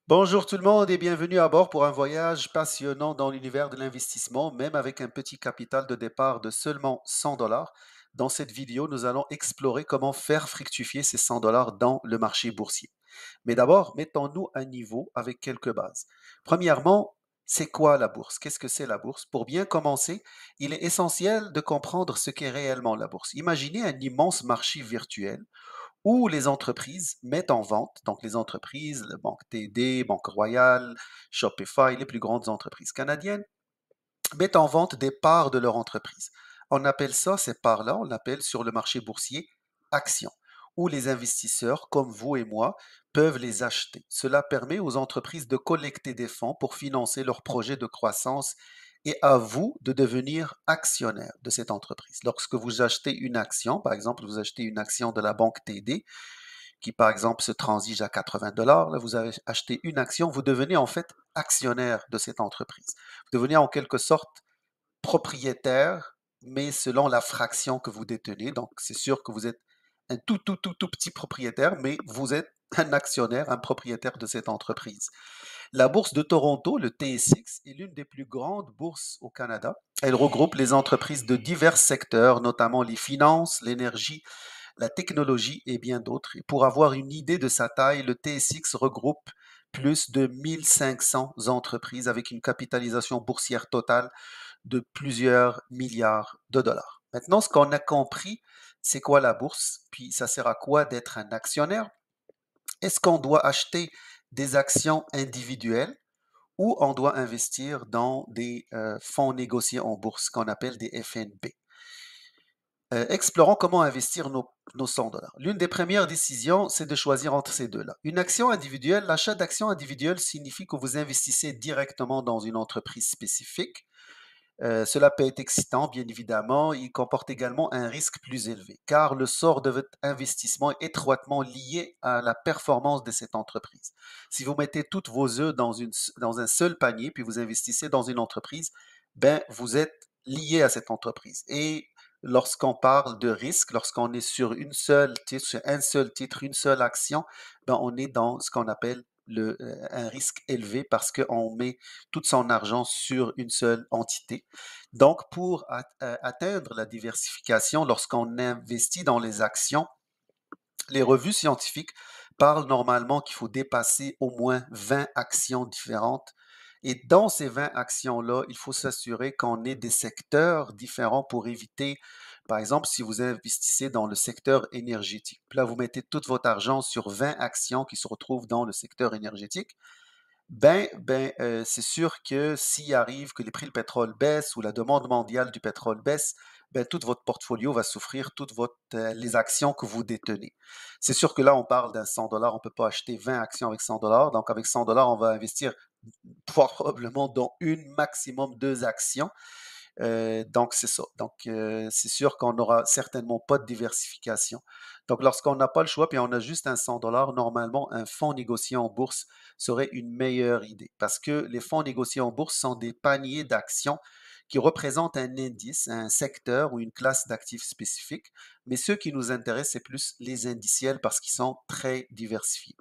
Bonjour tout le monde et bienvenue à bord pour un voyage passionnant dans l'univers de l'investissement, même avec un petit capital de départ de seulement 100 dollars. Dans cette vidéo, nous allons explorer comment faire fructifier ces 100 dollars dans le marché boursier. Mais d'abord, mettons-nous à niveau avec quelques bases. Premièrement, c'est quoi la bourse? Qu'est-ce que c'est la bourse? Pour bien commencer, il est essentiel de comprendre ce qu'est réellement la bourse. Imaginez un immense marché virtuel où les entreprises mettent en vente, donc les entreprises, la Banque TD, Banque Royale, Shopify, les plus grandes entreprises canadiennes, mettent en vente des parts de leur entreprise. On appelle ça, ces parts-là, on l'appelle sur le marché boursier actions, où les investisseurs comme vous et moi peuvent les acheter. Cela permet aux entreprises de collecter des fonds pour financer leurs projets de croissance et à vous de devenir actionnaire de cette entreprise. Lorsque vous achetez une action, par exemple, vous achetez une action de la banque TD, qui par exemple se transige à 80 dollars, là vous avez acheté une action, vous devenez en fait actionnaire de cette entreprise. Vous devenez en quelque sorte propriétaire, mais selon la fraction que vous détenez. Donc c'est sûr que vous êtes un tout petit propriétaire, mais vous êtes un actionnaire, un propriétaire de cette entreprise. La bourse de Toronto, le TSX, est l'une des plus grandes bourses au Canada. Elle regroupe les entreprises de divers secteurs, notamment les finances, l'énergie, la technologie et bien d'autres. Et pour avoir une idée de sa taille, le TSX regroupe plus de 1500 entreprises avec une capitalisation boursière totale de plusieurs milliards de dollars. Maintenant, ce qu'on a compris, c'est quoi la bourse, puis ça sert à quoi d'être un actionnaire. Est-ce qu'on doit acheter des actions individuelles ou on doit investir dans des fonds négociés en bourse qu'on appelle des FNB? Explorons comment investir nos 100 dollars. L'une des premières décisions, c'est de choisir entre ces deux-là. Une action individuelle, l'achat d'actions individuelles signifie que vous investissez directement dans une entreprise spécifique. Cela peut être excitant, bien évidemment. Il comporte également un risque plus élevé, car le sort de votre investissement est étroitement lié à la performance de cette entreprise. Si vous mettez tous vos œufs dans un seul panier, puis vous investissez dans une entreprise, ben, vous êtes lié à cette entreprise. Et lorsqu'on parle de risque, lorsqu'on est sur une seule titre, sur un seul titre, une seule action, ben, on est dans ce qu'on appelle un risque élevé parce qu'on met tout son argent sur une seule entité. Donc, pour atteindre la diversification, lorsqu'on investit dans les actions, les revues scientifiques parlent normalement qu'il faut dépasser au moins 20 actions différentes. Et dans ces 20 actions-là, il faut s'assurer qu'on ait des secteurs différents pour éviter, par exemple, si vous investissez dans le secteur énergétique, puis là, vous mettez tout votre argent sur 20 actions qui se retrouvent dans le secteur énergétique, c'est sûr que s'il arrive que les prix du pétrole baissent ou la demande mondiale du pétrole baisse, ben, tout votre portfolio va souffrir, toutes les actions que vous détenez. C'est sûr que là, on parle d'un 100 dollars, on ne peut pas acheter 20 actions avec 100 dollars. Donc, avec 100 dollars, on va investir probablement dans une, maximum deux actions. Donc, c'est ça. Donc, c'est sûr qu'on n'aura certainement pas de diversification. Donc, lorsqu'on n'a pas le choix, puis on a juste un 100 dollars, normalement, un fonds négocié en bourse serait une meilleure idée parce que les fonds négociés en bourse sont des paniers d'actions qui représentent un indice, un secteur ou une classe d'actifs spécifiques. Mais ce qui nous intéresse, c'est plus les indiciels parce qu'ils sont très diversifiés.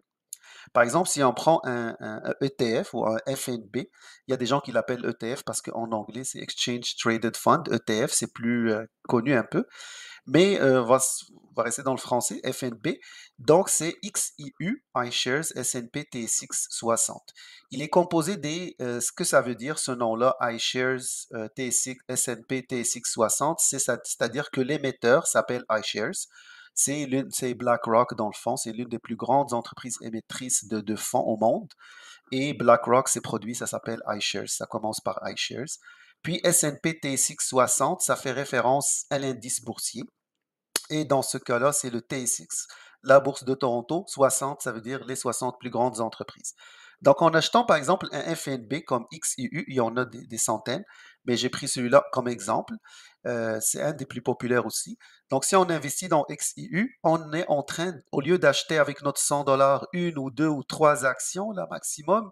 Par exemple, si on prend un ETF ou un FNB, il y a des gens qui l'appellent ETF parce qu'en anglais, c'est Exchange Traded Fund. ETF, c'est plus connu un peu. Mais on va rester dans le français, FNB. Donc, c'est XIU, iShares S&P TSX 60. Il est composé ce que ça veut dire, ce nom-là, iShares TSX, S&P TSX 60, c'est-à-dire que l'émetteur s'appelle iShares. C'est BlackRock dans le fond, c'est l'une des plus grandes entreprises émettrices de fonds au monde. Et BlackRock, ses produits, ça s'appelle iShares. Ça commence par iShares. Puis S&P TSX 60, ça fait référence à l'indice boursier. Et dans ce cas-là, c'est le TSX. La bourse de Toronto, 60, ça veut dire les 60 plus grandes entreprises. Donc, en achetant par exemple un FNB comme XIU, il y en a des centaines, mais j'ai pris celui-là comme exemple. C'est un des plus populaires aussi. Donc, si on investit dans XIU, on est en train, au lieu d'acheter avec notre 100 dollars une ou deux ou trois actions, là, maximum,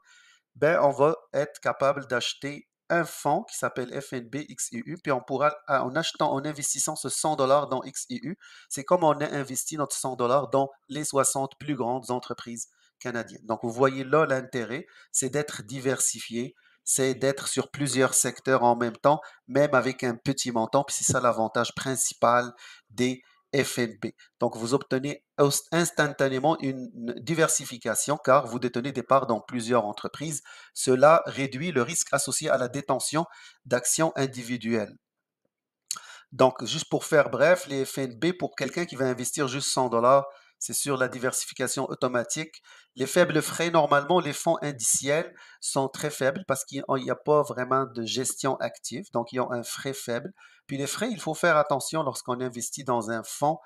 ben, on va être capable d'acheter un fonds qui s'appelle FNB XIU, puis on pourra, en investissant ce 100 dollars dans XIU, c'est comme on a investi notre 100 dollars dans les 60 plus grandes entreprises canadienne. Donc, vous voyez là l'intérêt, c'est d'être diversifié, c'est d'être sur plusieurs secteurs en même temps, même avec un petit montant, puis c'est ça l'avantage principal des FNB. Donc, vous obtenez instantanément une diversification car vous détenez des parts dans plusieurs entreprises. Cela réduit le risque associé à la détention d'actions individuelles. Donc, juste pour faire bref, les FNB, pour quelqu'un qui va investir juste 100 dollars, c'est sur la diversification automatique. Les faibles frais, normalement, les fonds indiciels sont très faibles parce qu'il n'y a pas vraiment de gestion active. Donc, ils ont un frais faible. Puis les frais, il faut faire attention lorsqu'on investit dans un fonds.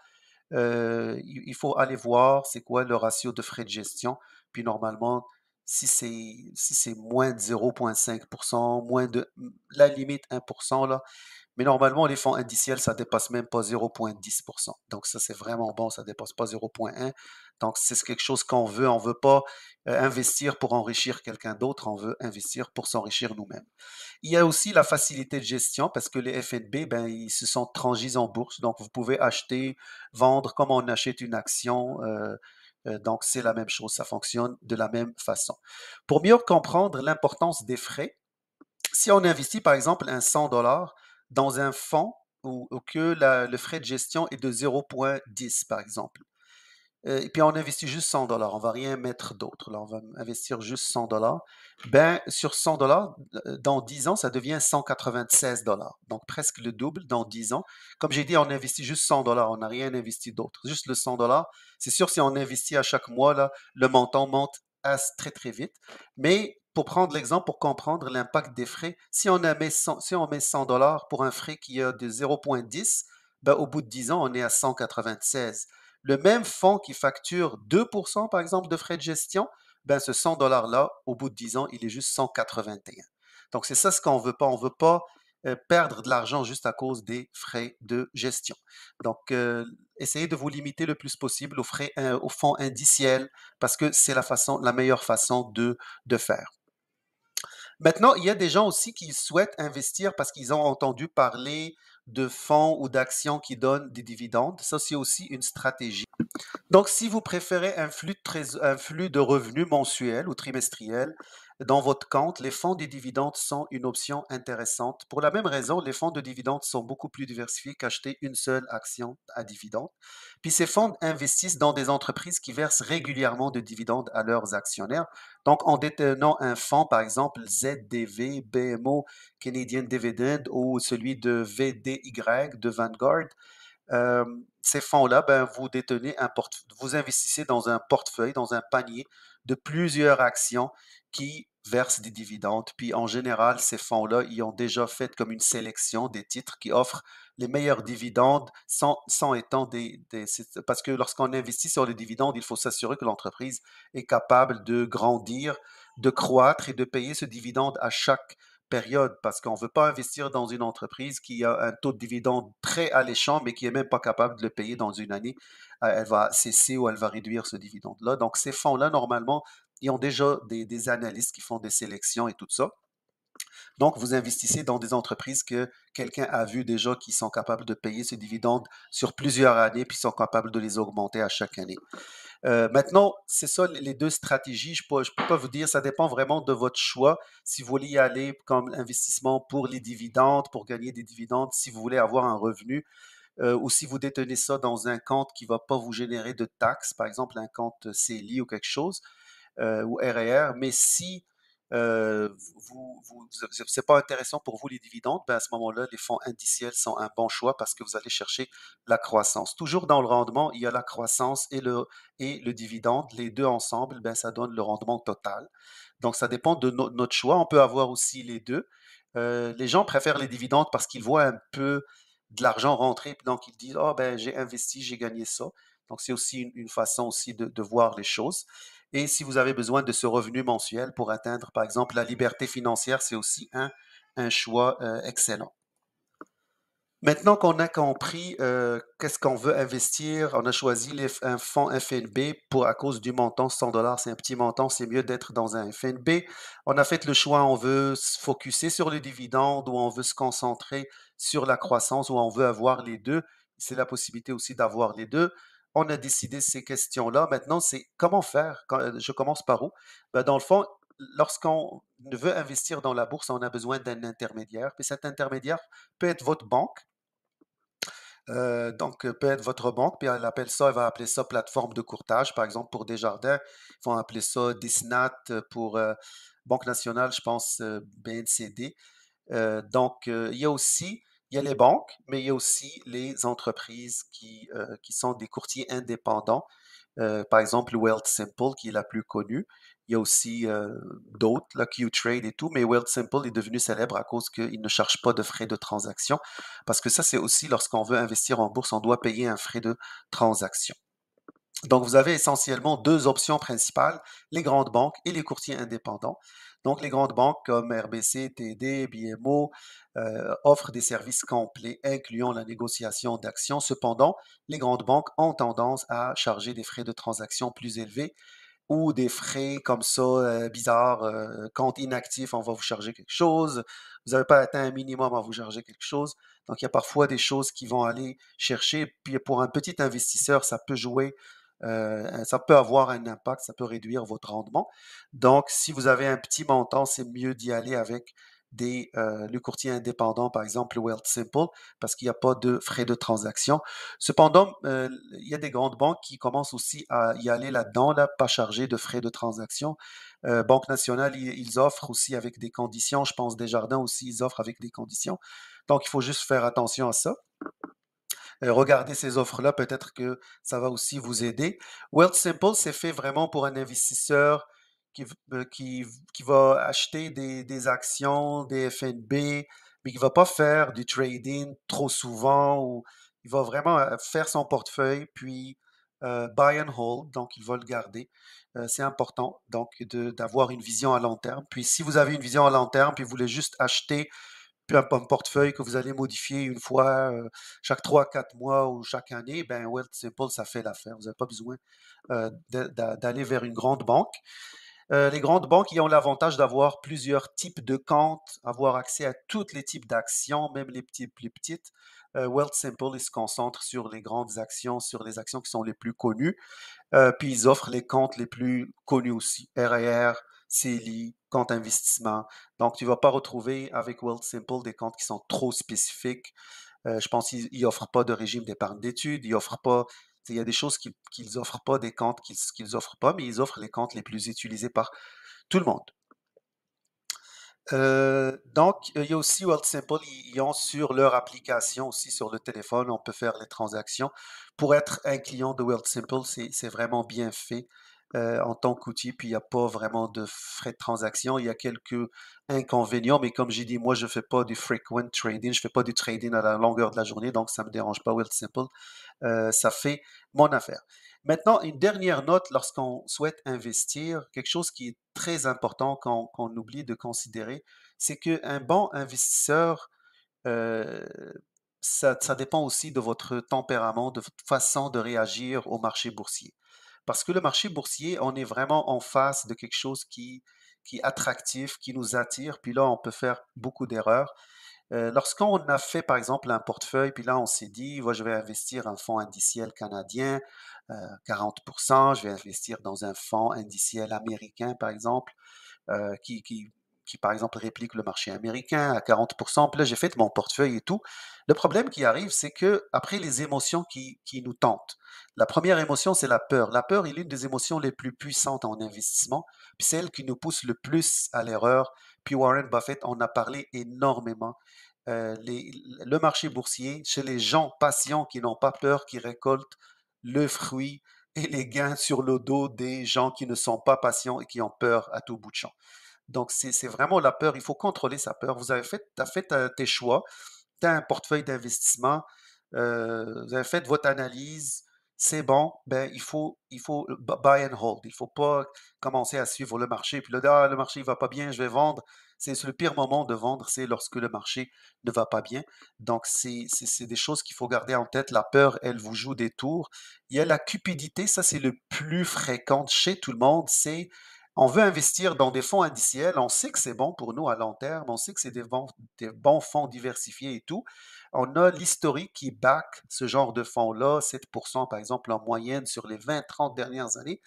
Il faut aller voir c'est quoi le ratio de frais de gestion. Puis normalement, si c'est moins de 0,5%, moins de la limite 1%, là, mais normalement, les fonds indiciels, ça ne dépasse même pas 0,10%. Donc, ça, c'est vraiment bon, ça ne dépasse pas 0,1. Donc, c'est quelque chose qu'on veut. On ne veut pas investir pour enrichir quelqu'un d'autre, on veut investir pour s'enrichir nous-mêmes. Il y a aussi la facilité de gestion parce que les FNB, ben, ils se sont transgis en bourse. Donc, vous pouvez acheter, vendre comme on achète une action. Donc, c'est la même chose, ça fonctionne de la même façon. Pour mieux comprendre l'importance des frais, si on investit par exemple un 100 dollars dans un fonds où que le frais de gestion est de 0,10 par exemple, et puis on investit juste 100 dollars, on va rien mettre d'autre, là on va investir juste 100 dollars, ben sur 100 dollars, dans 10 ans, ça devient 196 dollars, donc presque le double dans 10 ans. Comme j'ai dit, on investit juste 100 dollars, on n'a rien investi d'autre, juste le 100 dollars. C'est sûr, si on investit à chaque mois, là, le montant monte très très vite, mais pour prendre l'exemple, pour comprendre l'impact des frais, si on met 100 dollars pour un frais qui est de 0,10, ben, au bout de 10 ans, on est à 196. Le même fonds qui facture 2% par exemple de frais de gestion, ben ce 100 dollars-là, au bout de 10 ans, il est juste 181. Donc c'est ça ce qu'on veut pas. On veut pas perdre de l'argent juste à cause des frais de gestion. Donc essayez de vous limiter le plus possible aux fonds indiciels parce que c'est la meilleure façon de faire. Maintenant, il y a des gens aussi qui souhaitent investir parce qu'ils ont entendu parler de fonds ou d'actions qui donnent des dividendes. Ça, c'est aussi une stratégie. Donc, si vous préférez un flux de revenus mensuel ou trimestriel dans votre compte, les fonds de dividendes sont une option intéressante. Pour la même raison, les fonds de dividendes sont beaucoup plus diversifiés qu'acheter une seule action à dividendes. Puis ces fonds investissent dans des entreprises qui versent régulièrement de dividendes à leurs actionnaires. Donc, en détenant un fonds, par exemple ZDV, BMO, Canadian Dividend ou celui de VDY de Vanguard, euh, ces fonds-là, ben, vous investissez dans un portefeuille, dans un panier de plusieurs actions qui versent des dividendes. Puis en général, ces fonds-là, ils ont déjà fait comme une sélection des titres qui offrent les meilleurs dividendes sans étant parce que lorsqu'on investit sur les dividendes, il faut s'assurer que l'entreprise est capable de grandir, de croître et de payer ce dividende à chaque période parce qu'on ne veut pas investir dans une entreprise qui a un taux de dividende très alléchant, mais qui n'est même pas capable de le payer dans une année. Elle va cesser ou elle va réduire ce dividende-là. Donc, ces fonds-là, normalement, ils ont déjà des analystes qui font des sélections et tout ça. Donc, vous investissez dans des entreprises que quelqu'un a vu déjà qui sont capables de payer ce dividende sur plusieurs années, puis sont capables de les augmenter à chaque année. Maintenant, c'est ça les deux stratégies. Je peux pas vous dire, ça dépend vraiment de votre choix. Si vous voulez y aller comme investissement pour les dividendes, pour gagner des dividendes, si vous voulez avoir un revenu, ou si vous détenez ça dans un compte qui ne va pas vous générer de taxes, par exemple un compte CELI ou quelque chose, ou RER, mais si c'est pas intéressant pour vous les dividendes, ben à ce moment-là, les fonds indiciels sont un bon choix parce que vous allez chercher la croissance. Toujours dans le rendement, il y a la croissance et le dividende. Les deux ensemble, ben, ça donne le rendement total. Donc, ça dépend de notre choix. On peut avoir aussi les deux. Les gens préfèrent les dividendes parce qu'ils voient un peu de l'argent rentrer, puis donc ils disent, oh, ben, j'ai investi, j'ai gagné ça. Donc, c'est aussi une façon aussi de voir les choses. Et si vous avez besoin de ce revenu mensuel pour atteindre, par exemple, la liberté financière, c'est aussi un choix excellent. Maintenant qu'on a compris qu'est-ce qu'on veut investir, on a choisi un fonds FNB à cause du montant 100 dollars, c'est un petit montant, c'est mieux d'être dans un FNB. On a fait le choix, on veut se focuser sur les dividendes ou on veut se concentrer sur la croissance ou on veut avoir les deux. C'est la possibilité aussi d'avoir les deux. on a décidé ces questions-là. Maintenant, c'est comment faire? Je commence par où? Ben, dans le fond, lorsqu'on veut investir dans la bourse, on a besoin d'un intermédiaire. Puis cet intermédiaire peut être votre banque. Donc, peut être votre banque, puis elle va appeler ça plateforme de courtage, par exemple pour Desjardins, ils vont appeler ça Disnat pour Banque nationale, je pense BNCD. Il y a les banques, mais il y a aussi les entreprises qui sont des courtiers indépendants. Par exemple, Wealthsimple, qui est la plus connue. Il y a aussi d'autres, là, Qtrade et tout, mais Wealthsimple est devenu célèbre à cause qu'il ne charge pas de frais de transaction. Parce que ça, c'est aussi lorsqu'on veut investir en bourse, on doit payer un frais de transaction. Donc, vous avez essentiellement deux options principales, les grandes banques et les courtiers indépendants. Donc, les grandes banques comme RBC, TD, BMO offrent des services complets, incluant la négociation d'actions. Cependant, les grandes banques ont tendance à charger des frais de transaction plus élevés ou des frais comme ça bizarres, compte inactif, on va vous charger quelque chose. Vous n'avez pas atteint un minimum, on va vous charger quelque chose. Donc, il y a parfois des choses qui vont aller chercher. Puis, pour un petit investisseur, ça peut jouer, ça peut avoir un impact, ça peut réduire votre rendement. Donc, si vous avez un petit montant, c'est mieux d'y aller avec le courtier indépendant, par exemple, Wealthsimple, parce qu'il n'y a pas de frais de transaction. Cependant, il y a des grandes banques qui commencent aussi à y aller là-dedans, là, pas chargées de frais de transaction. Banque nationale, ils offrent aussi avec des conditions. Je pense Desjardins aussi, ils offrent avec des conditions. Donc, il faut juste faire attention à ça. Regardez ces offres-là, peut-être que ça va aussi vous aider. Wealthsimple, c'est fait vraiment pour un investisseur qui va acheter des actions, des FNB, mais qui ne va pas faire du trading trop souvent ou il va vraiment faire son portefeuille, puis buy and hold, donc il va le garder. C'est important donc d'avoir une vision à long terme. Puis si vous avez une vision à long terme, puis vous voulez juste acheter puis un portefeuille que vous allez modifier une fois chaque 3 4 mois ou chaque année, ben Wealthsimple, ça fait l'affaire. Vous n'avez pas besoin d'aller vers une grande banque. Les grandes banques ils ont l'avantage d'avoir plusieurs types de comptes, avoir accès à tous les types d'actions, même les petits, plus petites. Wealthsimple, ils se concentrent sur les grandes actions, sur les actions qui sont les plus connues. Puis ils offrent les comptes les plus connus aussi, REER, CELI, compte investissement. Donc, tu ne vas pas retrouver avec Wealthsimple des comptes qui sont trop spécifiques. Je pense qu'ils n'offrent pas de régime d'épargne d'études, ils offrent pas, il y a des choses qu'ils n'offrent pas, des comptes qu'ils n'offrent pas, mais ils offrent les comptes les plus utilisés par tout le monde. Donc, il y a aussi Wealthsimple, ils ont sur leur application aussi sur le téléphone, on peut faire les transactions. Pour être un client de Wealthsimple, c'est vraiment bien fait en tant qu'outil, puis il n'y a pas vraiment de frais de transaction. Il y a quelques inconvénients, mais comme j'ai dit, moi, je ne fais pas du frequent trading, je ne fais pas du trading à la longueur de la journée, donc ça ne me dérange pas Wealthsimple. Ça fait mon affaire. Maintenant, une dernière note lorsqu'on souhaite investir, quelque chose qui est très important qu'on oublie de considérer, c'est qu'un bon investisseur, euh, ça dépend aussi de votre tempérament, de votre façon de réagir au marché boursier. Parce que le marché boursier, on est vraiment en face de quelque chose qui est attractif, qui nous attire, puis là, on peut faire beaucoup d'erreurs. Lorsqu'on a fait, par exemple, un portefeuille, puis là, on s'est dit, je vais investir un fonds indiciel canadien, 40%, je vais investir dans un fonds indiciel américain, par exemple, euh, qui, qui, qui, par exemple, réplique le marché américain à 40%. Puis là, j'ai fait mon portefeuille et tout. Le problème qui arrive, c'est que après les émotions qui nous tentent, la première émotion, c'est la peur. La peur est l'une des émotions les plus puissantes en investissement, puis celle qui nous pousse le plus à l'erreur. Puis Warren Buffett en a parlé énormément. Le marché boursier, chez les gens patients qui n'ont pas peur, qui récoltent le fruit et les gains sur le dos des gens qui ne sont pas patients et qui ont peur à tout bout de champ. Donc, c'est vraiment la peur. Il faut contrôler sa peur. As fait tes choix, tu as un portefeuille d'investissement, vous avez fait votre analyse, c'est bon, ben, il faut buy and hold. Il ne faut pas commencer à suivre le marché. Puis là, ah, le marché ne va pas bien, je vais vendre. C'est le pire moment de vendre, c'est lorsque le marché ne va pas bien. Donc, c'est des choses qu'il faut garder en tête. La peur, elle vous joue des tours. Il y a la cupidité, ça c'est le plus fréquent chez tout le monde. C'est On veut investir dans des fonds indiciels, on sait que c'est bon pour nous à long terme, on sait que c'est des bons fonds diversifiés et tout. On a l'historique qui back ce genre de fonds-là, 7% par exemple en moyenne sur les 20-30 dernières années.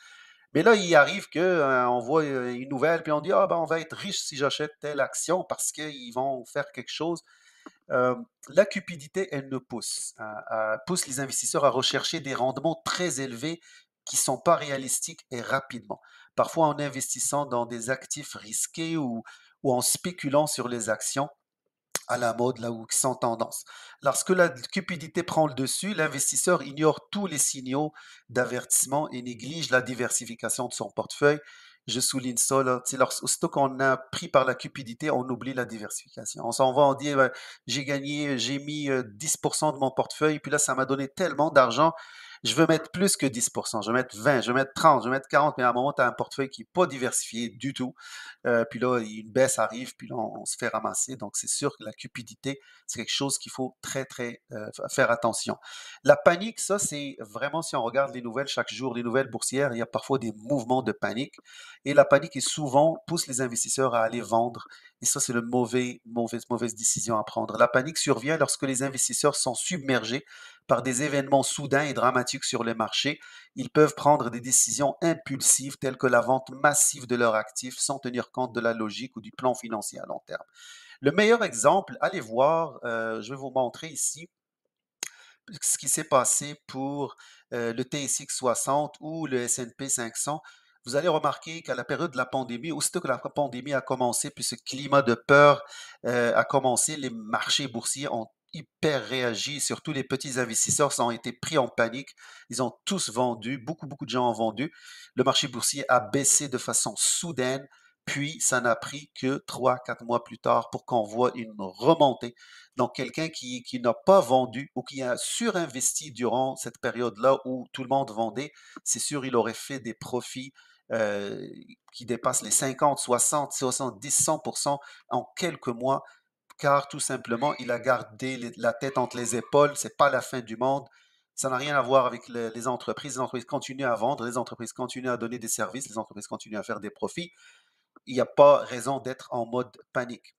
Mais là, il arrive que on voit une nouvelle, puis on dit, ah ben on va être riche si j'achète telle action parce qu'ils vont faire quelque chose. Euh, la cupidité, elle nous pousse les investisseurs à rechercher des rendements très élevés qui ne sont pas réalistiques et rapidement. Parfois en investissant dans des actifs risqués ou en spéculant sur les actions à la mode, là où qui sont tendance. Lorsque la cupidité prend le dessus, l'investisseur ignore tous les signaux d'avertissement et néglige la diversification de son portefeuille. Je souligne ça, là, aussitôt qu'on a pris par la cupidité, on oublie la diversification. On s'en va, on dit, ben, j'ai gagné, j'ai mis 10% de mon portefeuille, puis là, ça m'a donné tellement d'argent, je veux mettre plus que 10%, je veux mettre 20, je veux mettre 30, je veux mettre 40, mais à un moment, tu as un portefeuille qui n'est pas diversifié du tout. Puis là, une baisse arrive, puis là, on se fait ramasser. Donc, c'est sûr que la cupidité, c'est quelque chose qu'il faut très faire attention. La panique, ça, c'est vraiment, si on regarde les nouvelles chaque jour, les nouvelles boursières, il y a parfois des mouvements de panique. Et la panique est souvent pousse les investisseurs à aller vendre. Et ça, c'est une mauvaise décision à prendre. La panique survient lorsque les investisseurs sont submergés par des événements soudains et dramatiques sur les marchés. Ils peuvent prendre des décisions impulsives telles que la vente massive de leurs actifs sans tenir compte de la logique ou du plan financier à long terme. Le meilleur exemple, allez voir, je vais vous montrer ici ce qui s'est passé pour le TSX 60 ou le S&P 500. Vous allez remarquer qu'à la période de la pandémie, aussitôt que la pandémie a commencé, puis ce climat de peur a commencé, les marchés boursiers ont hyper réagi, surtout les petits investisseurs ont été pris en panique. Ils ont tous vendu, beaucoup de gens ont vendu. Le marché boursier a baissé de façon soudaine, puis ça n'a pris que 3-4 mois plus tard pour qu'on voit une remontée. Donc, quelqu'un qui n'a pas vendu ou qui a surinvesti durant cette période-là où tout le monde vendait, c'est sûr, il aurait fait des profits euh, qui dépassent les 50, 60, 70, 100% en quelques mois, car tout simplement, il a gardé la tête entre les épaules. C'est pas la fin du monde. Ça n'a rien à voir avec les entreprises. Les entreprises continuent à vendre, les entreprises continuent à donner des services, les entreprises continuent à faire des profits. Il n'y a pas raison d'être en mode panique.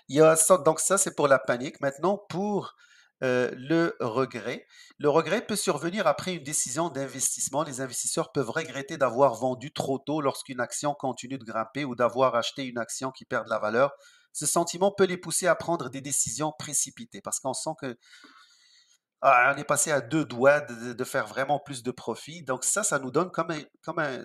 Il y a ça, donc ça, c'est pour la panique. Maintenant, pour le regret. Le regret peut survenir après une décision d'investissement. Les investisseurs peuvent regretter d'avoir vendu trop tôt lorsqu'une action continue de grimper ou d'avoir acheté une action qui perd de la valeur. Ce sentiment peut les pousser à prendre des décisions précipitées parce qu'on sent que on est passé à deux doigts de faire vraiment plus de profit. Donc ça nous donne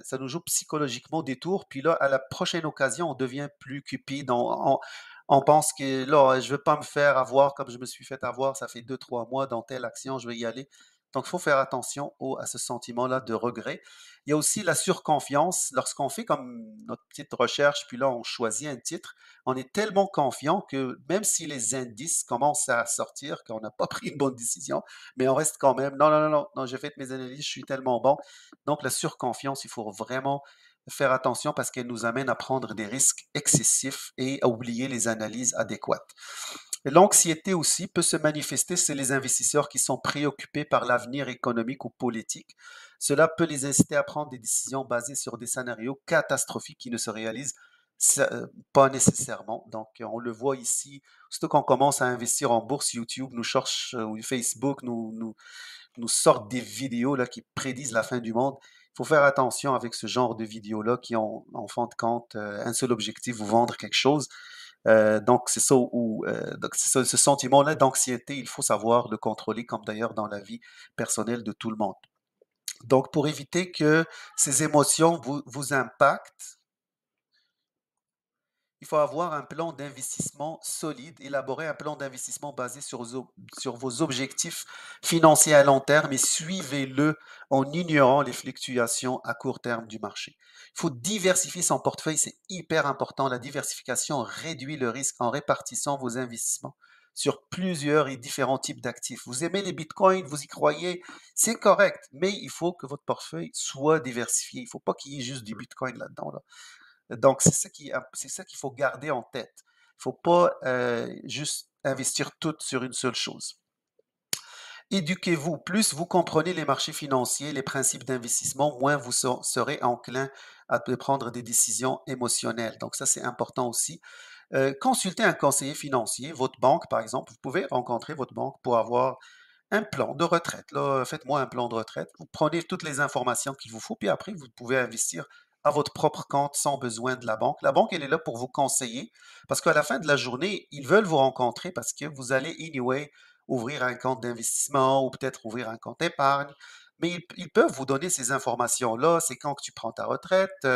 ça nous joue psychologiquement des tours. Puis là, à la prochaine occasion, on devient plus cupide. On pense que là, je ne veux pas me faire avoir comme je me suis fait avoir. Ça fait 2-3 mois dans telle action, je vais y aller. Donc, il faut faire attention à ce sentiment-là de regret. Il y a aussi la surconfiance. Lorsqu'on fait comme notre petite recherche, puis là, on choisit un titre, on est tellement confiant que même si les indices commencent à sortir, qu'on n'a pas pris une bonne décision, mais on reste quand même, non, j'ai fait mes analyses, je suis tellement bon. Donc, la surconfiance, il faut vraiment faire attention parce qu'elle nous amène à prendre des risques excessifs et à oublier les analyses adéquates. L'anxiété aussi peut se manifester chez les investisseurs qui sont préoccupés par l'avenir économique ou politique. Cela peut les inciter à prendre des décisions basées sur des scénarios catastrophiques qui ne se réalisent pas nécessairement. Donc, on le voit ici, surtout qu'on commence à investir en bourse, YouTube nous cherche, ou Facebook nous sortent des vidéos là, qui prédisent la fin du monde. Il faut faire attention avec ce genre de vidéos-là qui ont, en fin de compte, un seul objectif, vous vendre quelque chose. Donc, c'est ça donc ce sentiment-là d'anxiété, il faut savoir le contrôler, comme d'ailleurs dans la vie personnelle de tout le monde. Donc, pour éviter que ces émotions vous impactent, il faut avoir un plan d'investissement solide, élaborer un plan d'investissement basé sur vos objectifs financiers à long terme et suivez-le en ignorant les fluctuations à court terme du marché. Il faut diversifier son portefeuille, c'est hyper important. La diversification réduit le risque en répartissant vos investissements sur plusieurs et différents types d'actifs. Vous aimez les bitcoins, vous y croyez, c'est correct, mais il faut que votre portefeuille soit diversifié. Il ne faut pas qu'il y ait juste du bitcoin là-dedans. Là. Donc, c'est ça qu'il faut garder en tête. Il ne faut pas juste investir tout sur une seule chose. Éduquez-vous. Plus vous comprenez les marchés financiers, les principes d'investissement, moins vous serez enclin de prendre des décisions émotionnelles. Donc ça, c'est important aussi. Consultez un conseiller financier, votre banque par exemple. Vous pouvez rencontrer votre banque pour avoir un plan de retraite. Là, faites-moi un plan de retraite. Vous prenez toutes les informations qu'il vous faut, puis après, vous pouvez investir à votre propre compte sans besoin de la banque. La banque, elle est là pour vous conseiller parce qu'à la fin de la journée, ils veulent vous rencontrer parce que vous allez anyway ouvrir un compte d'investissement ou peut-être ouvrir un compte épargne. Mais ils peuvent vous donner ces informations-là. C'est quand que tu prends ta retraite.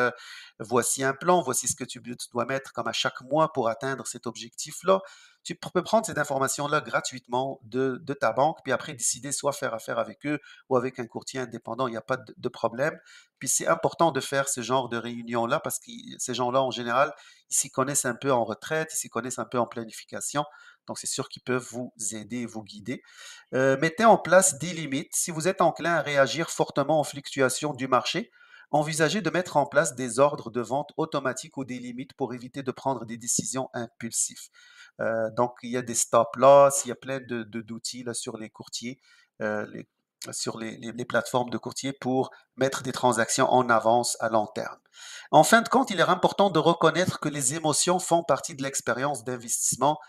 Voici un plan. Voici ce que tu dois mettre comme à chaque mois pour atteindre cet objectif-là. Tu peux prendre cette information-là gratuitement de ta banque, puis après décider soit faire affaire avec eux ou avec un courtier indépendant, il n'y a pas de problème. Puis c'est important de faire ce genre de réunion-là parce que ces gens-là, en général, ils s'y connaissent un peu en retraite, ils s'y connaissent un peu en planification. Donc, c'est sûr qu'ils peuvent vous aider et vous guider. Mettez en place des limites. Si vous êtes enclin à réagir fortement aux fluctuations du marché, envisagez de mettre en place des ordres de vente automatiques ou des limites pour éviter de prendre des décisions impulsives. Donc, il y a des stop loss, il y a plein d'outils là, sur les courtiers, sur les plateformes de courtiers pour mettre des transactions en avance à long terme. En fin de compte, il est important de reconnaître que les émotions font partie de l'expérience d'investissement,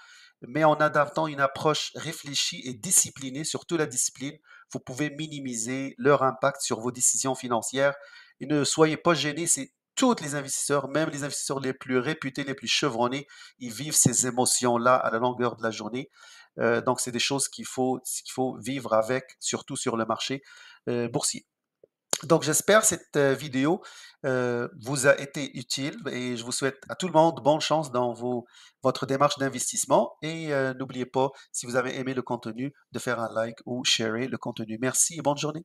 mais en adaptant une approche réfléchie et disciplinée, surtout la discipline, vous pouvez minimiser leur impact sur vos décisions financières. Et ne soyez pas gênés, c'est tous les investisseurs, même les investisseurs les plus réputés, les plus chevronnés, ils vivent ces émotions-là à la longueur de la journée. Donc, c'est des choses qu'il faut vivre avec, surtout sur le marché boursier. Donc, j'espère que cette vidéo vous a été utile et je vous souhaite à tout le monde bonne chance dans votre démarche d'investissement. Et n'oubliez pas, si vous avez aimé le contenu, de faire un like ou share le contenu. Merci et bonne journée.